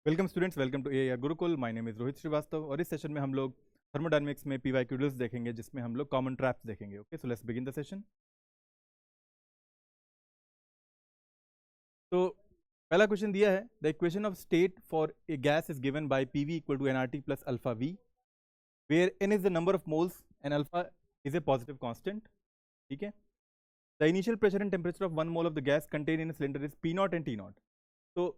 Welcome students, welcome to AIR Gurukul. My name is Rohit Shrivastava और इस session में हम लोग थर्मोडायनेमिक्स में पीवाईक्यू ड्रिल्स देखेंगे, जिसमें हम लोग कॉमन ट्रैप्स देखेंगे। Okay, so let's begin the session. तो पहला क्वेश्चन दिया है, the equation of state for a gas is given by PV equal to NRT plus alpha V, where N is the number of moles and alpha is a positive constant. ठीक है, the initial pressure and temperature of one mole of the gas contain in cylinder is P naught and T not. तो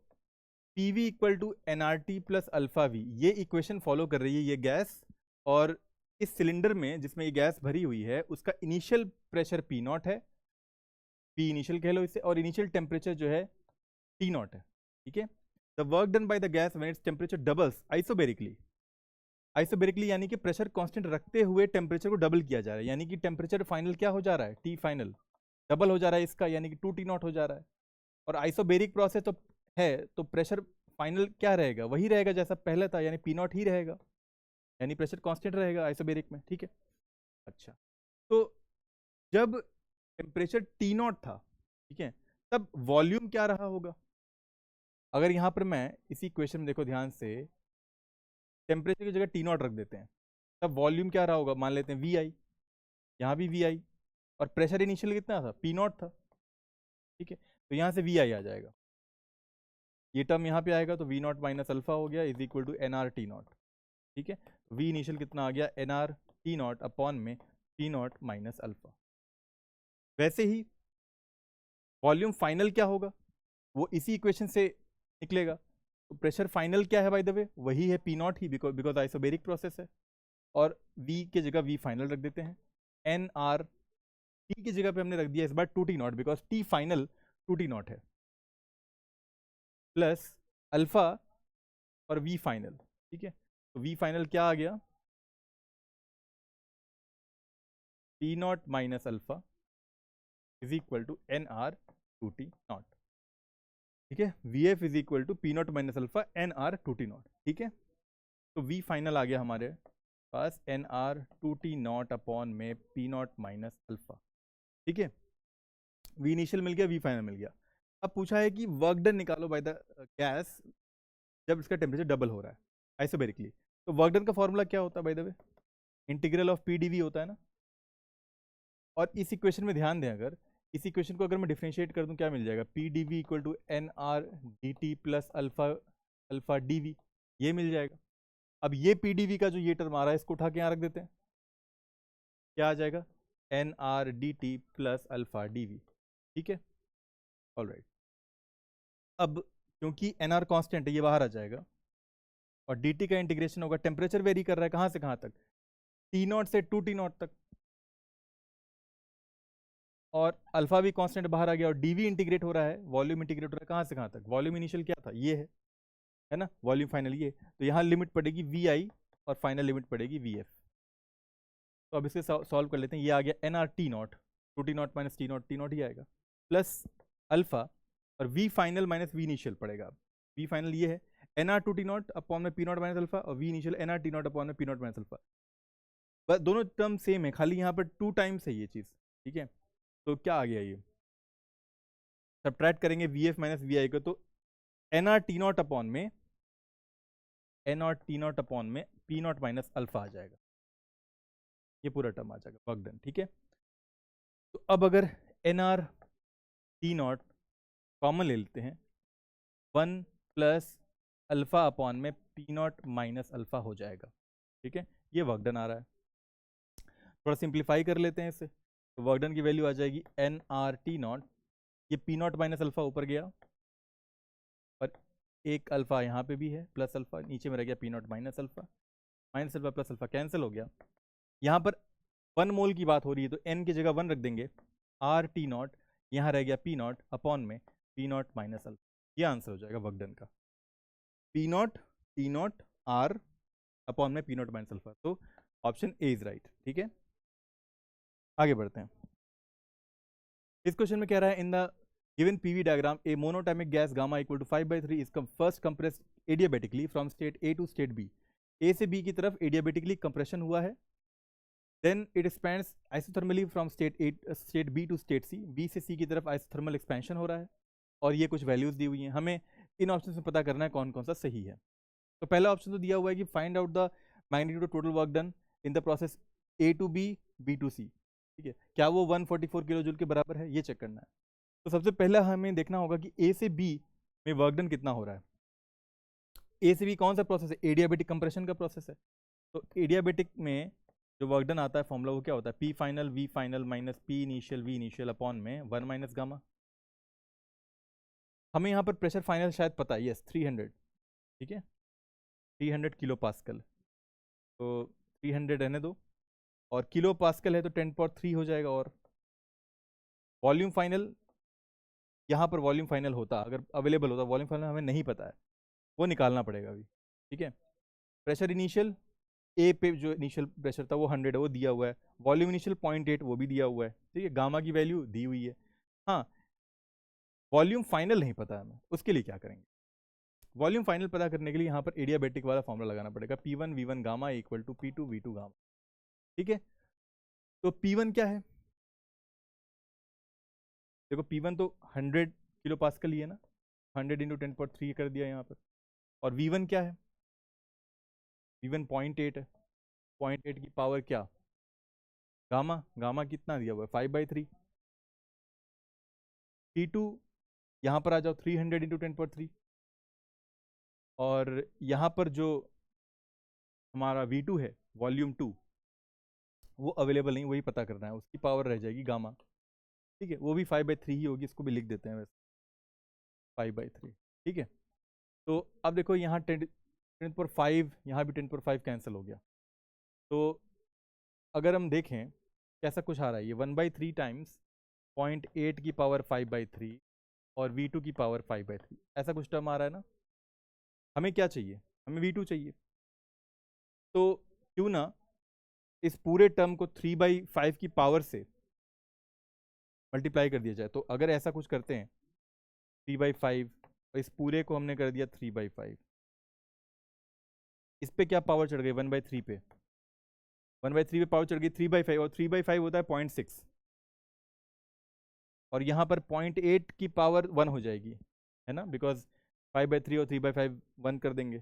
PV equal to NRT plus alpha V, ये equation follow कर रही है ये gas, और इस सिलेंडर में जिसमें ये गैस भरी हुई है उसका इनिशियल प्रेशर पी नॉट है, पी इनिशियल कह लो इसे, और इनिशियल टेम्परेचर जो है टी नॉट है। ठीक है, the work done by the gas when its temperature doubles isobarically, isobarically यानी कि प्रेशर कांस्टेंट रखते हुए टेम्परेचर को डबल किया जा रहा है, यानी कि टेम्परेचर फाइनल क्या हो जा रहा है, टी फाइनल डबल हो जा रहा है इसका, यानी कि 2T नॉट हो जा रहा है। और आइसोबेरिक प्रोसेस तो है, तो प्रेशर फाइनल क्या रहेगा, वही रहेगा जैसा पहले था, यानी पी नॉट ही रहेगा, यानी प्रेशर कांस्टेंट रहेगा आइसोबेरिक में। ठीक है, अच्छा, तो जब टेम्परेचर टी नॉट था, ठीक है, तब वॉल्यूम क्या रहा होगा। अगर यहाँ पर मैं इसी क्वेश्चन में देखो ध्यान से, टेम्परेचर की जगह टी नॉट रख देते हैं, तब वॉल्यूम क्या रहा होगा, मान लेते हैं वी आई, यहाँ भी वी आई, और प्रेशर इनिशियल कितना था, पी नॉट था। ठीक है, तो यहाँ से वी आई आ जाएगा, ये टर्म यहाँ पे आएगा, तो वी नॉट माइनस अल्फा हो गया is equal to N R T naught. ठीक है, वी इनिशियल कितना आ गया, N R T naught upon में पी नॉट माइनस अल्फा। वैसे ही वॉल्यूम फाइनल क्या होगा, वो इसी इक्वेशन से निकलेगा। तो प्रेशर फाइनल क्या है बाय द वे, वही है P not he, because isobaric process है, और वी की जगह वी फाइनल रख देते हैं, एन आर टी की जगह पे हमने रख दिया इस बार 2T naught, because T final 2T naught है, प्लस अल्फा और वी फाइनल। ठीक है, तो वी फाइनल क्या आ गया, T naught minus alpha is equal to N R 2T naught. ठीक है, V F is equal to P naught minus alpha N R 2T naught. ठीक है, तो वी फाइनल आ गया हमारे पास N R 2T naught upon में पी नॉट माइनस अल्फा। ठीक है, वी इनिशियल मिल गया, वी फाइनल मिल गया। अब पूछा है कि वर्क डन निकालो बाय द गैस जब इसका टेम्परेचर डबल हो रहा है आइसोबेरिकली। तो वर्क डन का फॉर्मूला क्या होता है by the way, integral of P D V होता है ना। और इस इक्वेशन में ध्यान दें, अगर इस इक्वेशन को अगर मैं डिफ्रेंशिएट कर दूं क्या मिल जाएगा, P D V equal to N R D T plus alpha alpha D V, ये मिल जाएगा। अब ये पी डी वी का जो ये टर्म आ रहा है इसको उठा के यहाँ रख देते हैं, क्या आ जाएगा, N R D T plus alpha D V. ठीक है, ऑल राइट। अब क्योंकि एन आर कॉन्स्टेंट है, ये बाहर आ जाएगा, और डी टी का इंटीग्रेशन होगा, टेम्परेचर वेरी कर रहा है कहाँ से कहाँ तक, टी नॉट से 2T नॉट तक, और अल्फा भी कांस्टेंट बाहर आ गया, और डी वी इंटीग्रेट हो रहा है, वॉल्यूम इंटीग्रेट हो रहा है कहाँ से कहाँ तक, वॉल्यूम इनिशियल क्या था, ये है ना, वॉल्यूम फाइनल ये, तो यहाँ लिमिट पड़ेगी वी आई और फाइनल लिमिट पड़ेगी वी एफ। तो अब इसे सॉल्व कर लेते हैं, ये आ गया N R T naught, 2T naught minus T naught ही आएगा, प्लस अल्फा और V final minus V initial पड़ेगा। वी फाइनल ये है N R 2T naught upon में पी नॉट माइनस अल्फा, और V initial N R T naught upon में P naught minus alpha. बस दोनों टर्म सेम है, खाली यहाँ पर 2 टाइम्स है ये चीज़। ठीक है, तो क्या आ गया, ये सब्ट्रैक्ट करेंगे V F minus V I को, तो N R T naught upon में पी नॉट माइनस अल्फा आ जाएगा, ये पूरा टर्म आ जाएगा, वर्क डन। ठीक है, तो अब अगर N R T naught common ले लेते हैं, 1 प्लस अल्फा अपॉन में पी नॉट माइनस अल्फा हो जाएगा। ठीक है, ये वर्क डन आ रहा है, थोड़ा सिंप्लीफाई कर लेते हैं इसे, तो वर्क डन की वैल्यू आ जाएगी एन आर टी नॉट, ये पी नॉट माइनस अल्फा ऊपर गया, और एक अल्फा यहाँ पे भी है प्लस अल्फा, नीचे में रह गया P naught minus alpha plus alpha cancel हो गया। यहाँ पर 1 मोल की बात हो रही है, तो n की जगह 1 रख देंगे, आर टी नॉट, यहाँ रह गया पी नॉट अपॉन में पी नॉट माइनस अल्फा, ये आंसर हो जाएगा वर्क डन का, P naught T naught R upon में पी नॉट माइनस अल्फा। तो ऑप्शन ए इज राइट। ठीक है, आगे बढ़ते हैं। इस क्वेश्चन में कह रहा है, in the given PV diagram a monatomic gas gamma equal to 5/3 is first compressed adiabatically from state A to state B, A से बी की तरफ एडियाबेटिकली कंप्रेशन हुआ है, then it expands isothermally from state B to state C, B से C की तरफ isothermal expansion हो रहा है, और ये कुछ वैल्यूज दी हुई हैं हमें। इन ऑप्शन में पता करना है कौन कौन सा सही है। तो पहला ऑप्शन तो दिया हुआ है कि find out the magnitude of total work done in the process A to B, B to C, ठीक है, क्या वो 144 किलो जूल के बराबर है, ये चेक करना है। तो सबसे पहला हमें देखना होगा कि A से B में वर्क डन कितना हो रहा है। A से B कौन सा प्रोसेस है, एडियाबेटिक कंप्रेशन का प्रोसेस है। तो एडियाबेटिक में जो वर्क डन आता है फॉर्मूला वो क्या होता है, P final V final minus P initial V initial upon में 1 माइनस गामा। हमें यहाँ पर प्रेशर फाइनल शायद पता है, यस 300, ठीक है 300 किलो पास्कल, तो 300 रहने दो, और किलो पास्कल है तो 10⁻³ हो जाएगा। और वॉल्यूम फाइनल, यहाँ पर वॉल्यूम फाइनल होता अगर अवेलेबल होता, वॉल्यूम फाइनल हमें नहीं पता है, वो निकालना पड़ेगा अभी, ठीक है। प्रेशर इनिशियल ए पे जो इनिशियल प्रेशर था वो 100 है, वो दिया हुआ है। वॉल्यूम इनिशियल 0.8 वो भी दिया हुआ है, ठीक है। गामा की वैल्यू दी हुई है। हाँ, वॉल्यूम फाइनल नहीं पता हमें, उसके लिए क्या करेंगे, वॉल्यूम फाइनल पता करने के लिए यहाँ पर एडियाबेटिक वाला फॉर्मूला लगाना पड़ेगा, P1 V1 gamma equal to P2 V2 gamma, ठीक है। तो P1 क्या है, देखो P1 तो 100 किलो पास्कल ही है ना, 100 इंटू 10⁻³ कर दिया यहाँ पर। और V1 क्या है, V1 0.8 है, 0.8 की पावर क्या, गामा, गामा कितना दिया हुआ है 5/3। P2 यहाँ पर आ जाओ 300 इंटू 10⁻³, और यहाँ पर जो हमारा V2 है वॉल्यूम 2 वो अवेलेबल नहीं, वही पता करना है, उसकी पावर रह जाएगी गामा, ठीक है, वो भी 5/3 ही होगी, इसको भी लिख देते हैं वैसे 5/3, ठीक है। तो अब देखो यहाँ 10⁻⁵, यहाँ भी 10⁻⁵ कैंसिल हो गया। तो अगर हम देखें कैसा कुछ आ रहा है, ये 1/3 टाइम्स 0.8 की पावर 5/3 और V2 की पावर 5/3, ऐसा कुछ टर्म आ रहा है ना। हमें क्या चाहिए, हमें V2 चाहिए। तो क्यों ना इस पूरे टर्म को 3/5 की पावर से मल्टीप्लाई कर दिया जाए। तो अगर ऐसा कुछ करते हैं 3/5, और इस पूरे को हमने कर दिया 3/5, इस पे क्या पावर चढ़ गई 1/3 पे, 1/3 पे पावर चढ़ गई 3/5, और 3/5 होता है 0.6, और यहाँ पर 0.8 की पावर 1 हो जाएगी, है ना, बिकॉज 5/3 और 3/5 1 कर देंगे,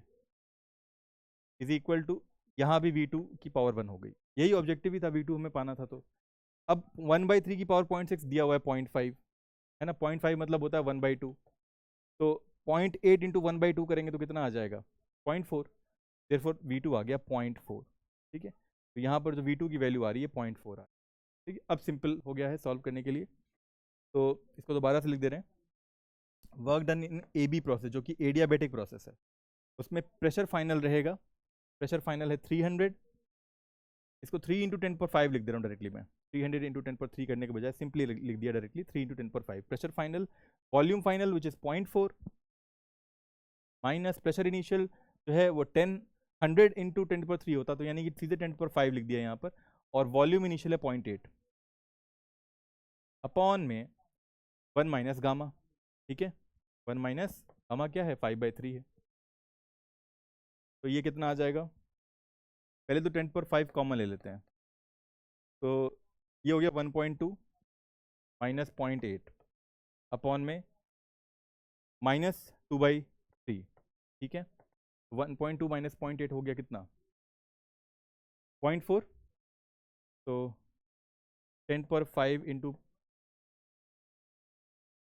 इज इक्वल टू यहाँ भी V2 की पावर 1 हो गई। यही ऑब्जेक्टिव ही था, V2 हमें पाना था। तो अब 1/3 की पावर 0.6 दिया हुआ है 0.5, है ना, 0.5 मतलब होता है 1/2, तो 0.8 इंटू 1/2 करेंगे तो कितना आ जाएगा 0.4, देयरफॉर V2 आ गया 0.4, ठीक है। तो यहाँ पर जो V2 की वैल्यू आ रही है 0.4 आ रही है, ठीक है। अब सिंपल हो गया है सॉल्व करने के लिए, तो इसको दोबारा से लिख दे रहे हैं। वर्क डन इन AB प्रोसेस, जो कि एडियाबेटिक प्रोसेस है, उसमें प्रेशर फाइनल रहेगा, प्रेशर फाइनल है 300, इसको 3 इंटू 10⁻⁵ लिख दे रहा हूँ डायरेक्टली मैं, 300 इंटू 10⁻³ करने के बजाय सिंपली लिख दिया directly 3 into 10⁻⁵। Pressure final, volume final which is 0.4 minus pressure initial जो है वो 100 इंटू 10⁻³ होता, तो यानी कि सीधे 10⁻⁵ लिख दिया यहाँ पर, और वॉल्यूम इनिशियल है 0.8 अपॉन में 1 माइनस गामा, ठीक है, 1 माइनस गामा क्या है 5/3 है। तो ये कितना आ जाएगा, पहले तो 10⁻⁵ कॉमन ले लेते हैं, तो ये हो गया 1.2 माइनस 0.8 अपॉन में -2/3, ठीक है। 1.2 माइनस 0.8 हो गया कितना 0.4, तो 10⁻⁵ इंटू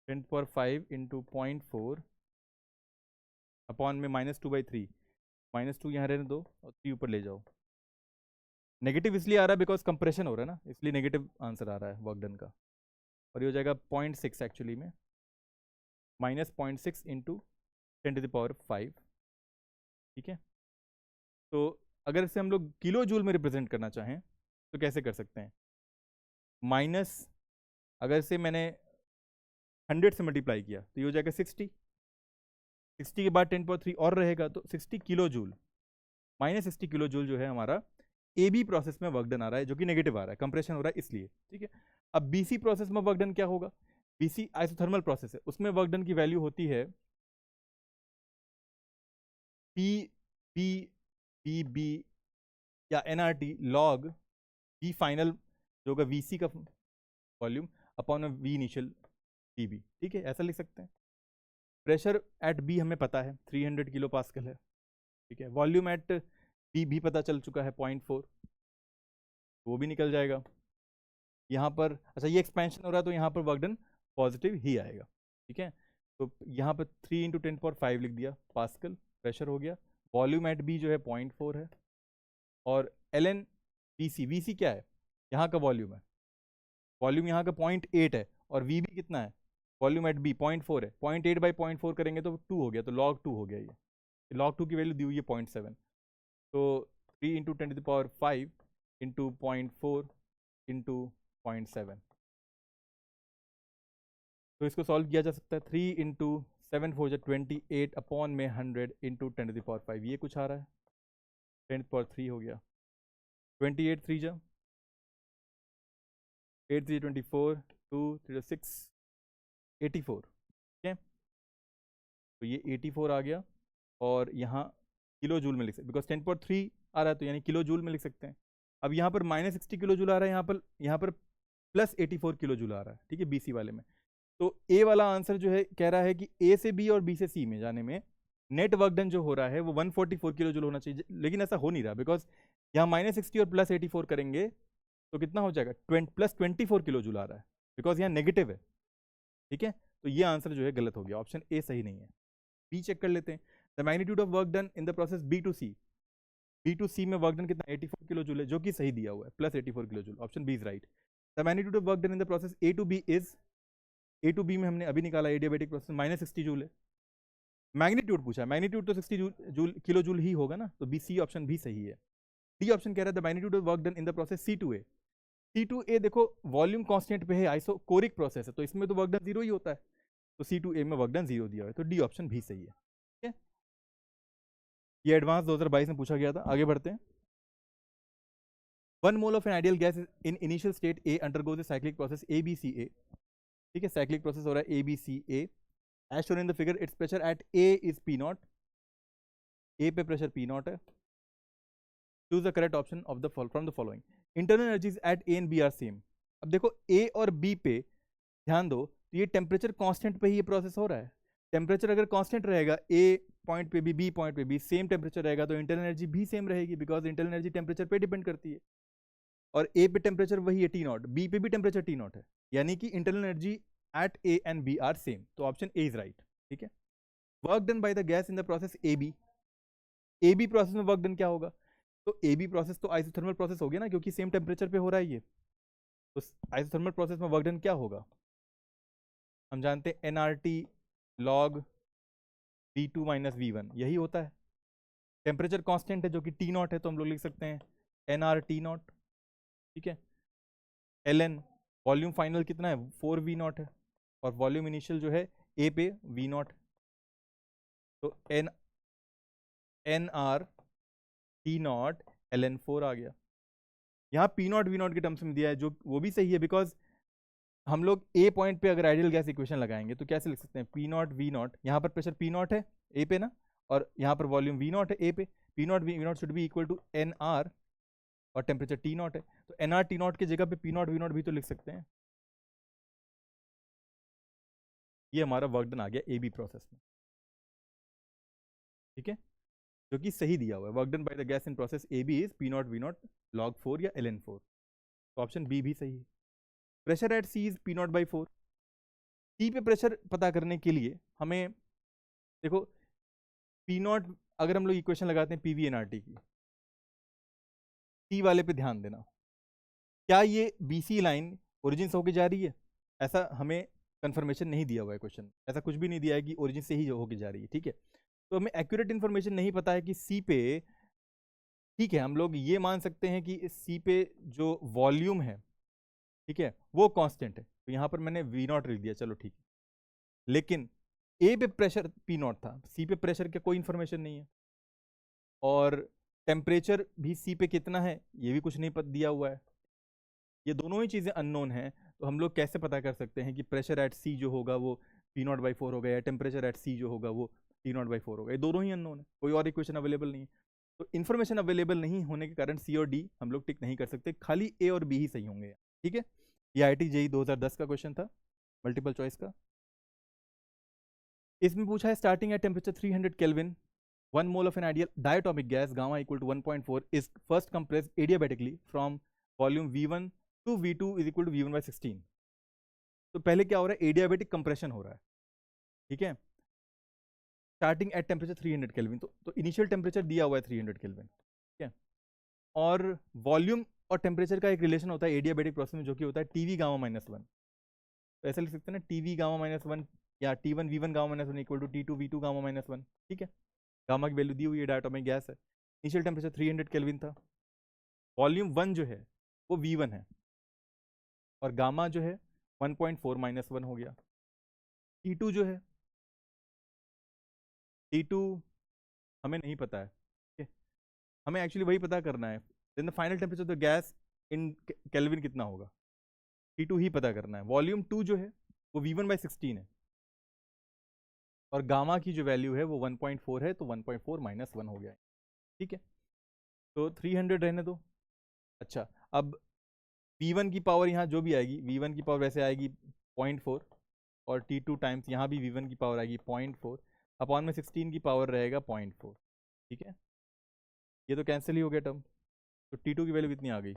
0.4 अपॉन में -2/3, -2 यहाँ रहने दो और 3 ऊपर ले जाओ। नेगेटिव इसलिए आ रहा है बिकॉज कंप्रेशन हो रहा है ना, इसलिए नेगेटिव आंसर आ रहा है वर्क डन का, और ये हो जाएगा 0.6 एक्चुअली में, -0.6 इंटू 10⁵, ठीक है। तो अगर इसे हम लोग किलो जूल में रिप्रेजेंट करना चाहें तो कैसे कर सकते हैं, माइनस, अगर इसे मैंने 100 से मल्टीप्लाई किया तो ये हो जाएगा 60, 60 के बाद 10⁻³ और रहेगा, तो 60 किलो जूल, -60 किलो जूल जो है हमारा AB प्रोसेस में वर्क डन आ रहा है, जो कि नेगेटिव आ रहा है, कंप्रेशन हो रहा है इसलिए, ठीक है। अब BC प्रोसेस में वर्क डन क्या होगा, BC आइसोथर्मल प्रोसेस है, उसमें वर्क डन की वैल्यू होती है PB या NRT लॉग V फाइनल जो होगा VC का volume upon V initial PB, ठीक है, ऐसा लिख सकते हैं। प्रेशर एट बी हमें पता है 300 किलो पास्कल है, ठीक है। वॉल्यूम एट बी भी पता चल चुका है 0.4, वो भी निकल जाएगा। यहाँ पर अच्छा ये एक्सपेंशन हो रहा है तो यहाँ पर वर्क डन पॉजिटिव ही आएगा, ठीक है। तो यहाँ पर 3 × 10⁵ लिख दिया पास्कल प्रेशर हो गया। वॉल्यूम एट बी जो है 0.4 है, और ln VC, VC क्या है, यहाँ का वॉल्यूम है, वॉल्यूम यहाँ का 0.8 है, और वी भी कितना है, वॉल्यूम एट बी 0.4 है, 0.8/0.4 करेंगे तो 2 हो गया, तो log 2 हो गया। ये log 2 की वैल्यू दी हुई है 0.7, तो 3 × 10⁵ × 0.4 × 0.7, तो इसको सॉल्व किया जा सकता है। 3 × 7 4 28/100 × 10⁵, ये कुछ आ रहा है, 10⁻³ हो गया, 28 3 जा 8 3 24 2 3 6 84, ठीक है। तो ये 84 आ गया, और यहाँ किलो जूल में लिख सकते, बिकॉज 10⁻³ आ रहा है तो यानी किलो जूल में लिख सकते हैं। अब यहाँ पर -60 किलो जूल आ रहा है, यहाँ पर +84 किलो जूल आ रहा है, ठीक है, BC वाले में। तो ए वाला आंसर जो है कह रहा है कि ए से बी और बी से सी में जाने में नेट वर्क डन जो हो रहा है वो 144 किलो जूल होना चाहिए, लेकिन ऐसा हो नहीं रहा, बिकॉज यहाँ -60 और +84 करेंगे तो कितना हो जाएगा, +24 किलो जूल आ रहा है, बिकॉज यहाँ नेगेटिव है, ठीक है। तो ये आंसर जो है गलत हो गया, ऑप्शन ए सही नहीं है। बी चेक कर लेते हैं। The magnitude of work done in the process B to C में वर्क डन कितना 84 किलो जूल है, जो कि सही दिया हुआ है, +84 kilo joule, option B is right. The magnitude of work done in the process A to B is, A to B में हमने अभी निकाला एडियाबेटिक प्रोसेस -60 जूल है। मैग्नीट्यूड पूछा है, मैग्नीट्यूड तो 60 जूल किलो जूल ही होगा ना, तो बी सी ऑप्शन भी सही है। डी ऑप्शन कह रहा है the magnitude of work done in the process C2A देखो वॉल्यूम कांस्टेंट पे है, आइसोकोरिक प्रोसेस है, तो इसमें तो वर्क डन 0 ही होता है, तो C2A में वर्क डन 0 दिया हुआ है, तो डी ऑप्शन भी सही है, ठीक है। ये एडवांस 2022 में पूछा गया था। आगे बढ़ते हैं। 1 mole of an ideal gas in initial state A undergoes a cyclic process ABCA, ठीक है, साइक्लिक प्रोसेस हो रहा है ABCA, as shown in the figure its pressure at A is P0, A पे प्रेशर P0 है। Choose the correct option of the from the following. Internal energies at A and B are same. अब देखो ए और B पे ध्यान दो, तो ये टेम्परेचर कांस्टेंट पे ही ये प्रोसेस हो रहा है। टेम्परेचर अगर कांस्टेंट रहेगा, ए पॉइंट पे भी बी पॉइंट पे भी सेम टेम्परेचर रहेगा, तो इंटरनल एनर्जी भी सेम रहेगी, बिकॉज इंटरनल एनर्जी टेम्परेचर पे डिपेंड करती है। और ए पे टेम्परेचर वही है T0, बी पे भी टेम्परेचर T0 है, यानी कि internal energy at A and B are same, तो ऑप्शन ए इज राइट, ठीक है। Work done by the gas in the process A B process में वर्क डन क्या होगा, तो ए बी प्रोसेस तो आइसोथर्मल प्रोसेस हो गया ना, क्योंकि सेम टेम्परेचर पे हो रहा है ये, तो आइसोथर्मल प्रोसेस में वर्क डन क्या होगा, हम जानते हैं nRT log V2 - V1 यही होता है। टेम्परेचर कांस्टेंट है जो कि T0 है, तो हम लोग लिख सकते हैं nRT0, ठीक है। ln वॉल्यूम फाइनल कितना है 4V0 है, और वॉल्यूम इनिशियल जो है ए पे V0, तो nR T0 ln 4 आ गया। यहाँ P0 V0 के टर्म्स में दिया है, जो वो भी सही है, बिकॉज हम लोग ए पॉइंट पे अगर आइडियल गैस इक्वेशन लगाएंगे तो कैसे लिख सकते हैं, P0 V0, यहाँ पर प्रेशर P0 है ए पे ना, और यहाँ पर वॉल्यूम V0 है ए पे, P0 V0 should be equal to nR, और टेम्परेचर T0 है, तो nR T0 की जगह पे P0 V0 भी तो लिख सकते हैं। ये हमारा वर्क डन आ गया ए बी प्रोसेस में, ठीक है, जो कि सही दिया हुआ है। Work done by the gas in process A B is P0 V0 log 4 या ln 4, तो ऑप्शन बी भी सही है। Pressure at C is P0/4। C पे प्रेशर पता करने के लिए हमें देखो P0, अगर हम लोग इक्वेशन लगाते हैं PV/nRT की, सी वाले पे ध्यान देना, क्या ये BC लाइन ओरिजिन से होके जा रही है, ऐसा हमें कंफर्मेशन नहीं दिया हुआ है क्वेश्चन, ऐसा कुछ भी नहीं दिया है कि ओरिजिन से ही होके जा रही है, ठीक है। तो हमें एक्यूरेट इन्फॉर्मेशन नहीं पता है कि सी पे, ठीक है, हम लोग ये मान सकते हैं कि इस सी पे जो वॉल्यूम है, ठीक है, वो कांस्टेंट है, तो यहाँ पर मैंने V0 लिख दिया, चलो ठीक है। लेकिन ए पे प्रेशर P0 था, सी पे प्रेशर का कोई इंफॉर्मेशन नहीं है, और टेम्परेचर भी सी पे कितना है ये भी कुछ नहीं दिया हुआ है, ये दोनों ही चीज़ें अननोन हैं, तो हम लोग कैसे पता कर सकते हैं कि प्रेशर एट सी जो होगा वो P0/4 होगा, या टेम्परेचर एट सी जो होगा वो T0/4 होगा, ये दोनों ही अननोन है, कोई और इक्वेशन अवेलेबल नहीं है। तो इन्फॉर्मेशन अवेलेबल नहीं होने के कारण सी और डी हम लोग टिक नहीं कर सकते, खाली ए और बी ही सही होंगे, ठीक है। ये IIT JEE 2010 का क्वेश्चन था, मल्टीपल चॉइस का। इसमें पूछा है starting at temperature 300 kelvin 1 mole of an ideal diatomic gas gamma equal to 1.4 is first compressed adiabatically from volume V1 to V2 is equal to V1 by 16. तो पहले क्या हो रहा है, एडियाबेटिक कंप्रेशन हो रहा है, ठीक है, स्टार्टिंग एट टेम्परेचर 300 केल्विन, तो इनिशियल टेम्परेचर दिया हुआ है 300 केल्विन, ठीक है, और वॉल्यूम और टेम्परेचर का एक रिलेशन होता है एडियाबेटिक प्रोसेस में जो कि होता है टीवी गामा माइनस वन। तो ऐसा लिख सकते हैं ना, टीवी गामा माइनस वन या T1 V1 gamma minus one equal to T2 V2 gamma minus one, ठीक है, गामा की वैल्यू दी हुई है, डायटोमिक गैस है, इनिशियल टेम्परेचर 300 केल्विन था, वॉल्यूम 1 जो है वो V1 है और गामा जो है 1.4 माइनस वन हो गया। T2 जो है, T2 हमें नहीं पता है, ठीक है, हमें एक्चुअली वही पता करना है, then the final temperature of the gas in kelvin कितना होगा, T2 ही पता करना है। वॉल्यूम 2 जो है वो V1 बाई 16 है और गामा की जो वैल्यू है वो 1.4 है, तो 1.4 माइनस वन हो गया है, ठीक है, तो 300 रहने दो। अच्छा, अब V1 की पावर यहाँ जो भी आएगी, V1 की पावर वैसे आएगी 0.4 और T2 टाइम्स यहाँ भी V1 की पावर आएगी 0.4 अपॉन में 16 की पावर रहेगा 0.4, ठीक है, ये तो कैंसिल ही हो गया टर्म, तो T2 की वैल्यू कितनी आ गई,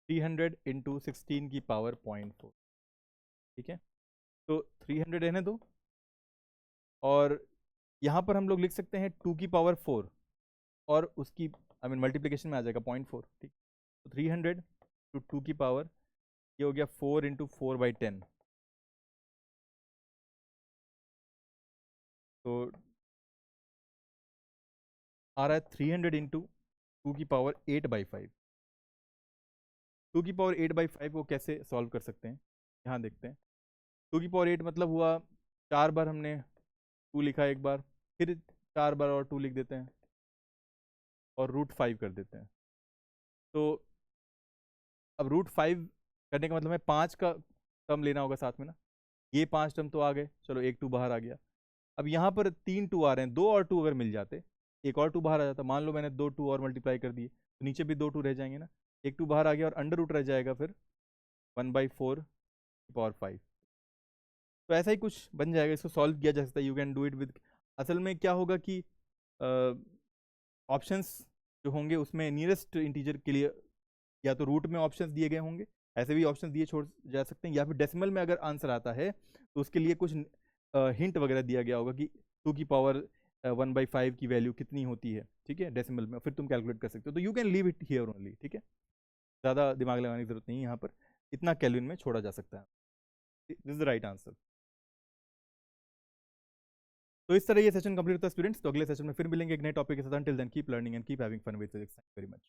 300 इंटू 16 की पावर 0.4, ठीक है, तो 300 रहने दो और यहाँ पर हम लोग लिख सकते हैं 2 की पावर 4 और उसकी मल्टीप्लिकेशन में आ जाएगा 0.4, ठीक, तो 300 टू 2 की पावर ये हो गया 4 इंटू 4/10, तो आ रहा है 300 इंटू 2 की पावर 8/5। 2 की पावर 8/5 को कैसे सॉल्व कर सकते हैं, यहाँ देखते हैं। 2 की पावर 8 मतलब हुआ 4 बार हमने 2 लिखा, एक बार फिर 4 बार और 2 लिख देते हैं और √5 कर देते हैं। तो अब √5 करने का मतलब है 5 का टर्म लेना होगा साथ में ना, ये 5 टर्म तो आ गए, चलो एक 2 बाहर आ गया। अब यहाँ पर 3 2 आ रहे हैं, 2 और 2 अगर मिल जाते, एक और 2 बाहर आ जाता, मान लो मैंने 2 2 और मल्टीप्लाई कर दिए तो नीचे भी 2 2 रह जाएंगे ना, एक 2 बाहर आ गया और अंडर रूट रह जाएगा फिर 1/4 पावर 5, तो ऐसा ही कुछ बन जाएगा, इसको सॉल्व किया जा सकता है, you can do it with. असल में क्या होगा कि ऑप्शंस जो होंगे उसमें नियरेस्ट इंटीजर के लिए या तो रूट में ऑप्शंस दिए गए होंगे, ऐसे भी ऑप्शंस दिए छोड़ जा सकते हैं, या फिर डेसिमल में अगर आंसर आता है तो उसके लिए कुछ हिंट वगैरह दिया गया होगा कि 2 की पावर 1/5 की वैल्यू कितनी होती है, ठीक है, डेसिमल में, फिर तुम कैलकुलेट कर सकते हो, तो you can leave it here only, ठीक है, ज़्यादा दिमाग लगाने की जरूरत नहीं है, यहाँ पर इतना केल्विन में छोड़ा जा सकता है, this is the right answer. तो इस तरह ये सेशन कंप्लीट होता है स्टूडेंट्स, तो अगले सेशन में फिर मिलेंगे एक नए टॉपिक के साथ, till then keep learning and keep having fun with physics, thank you very much.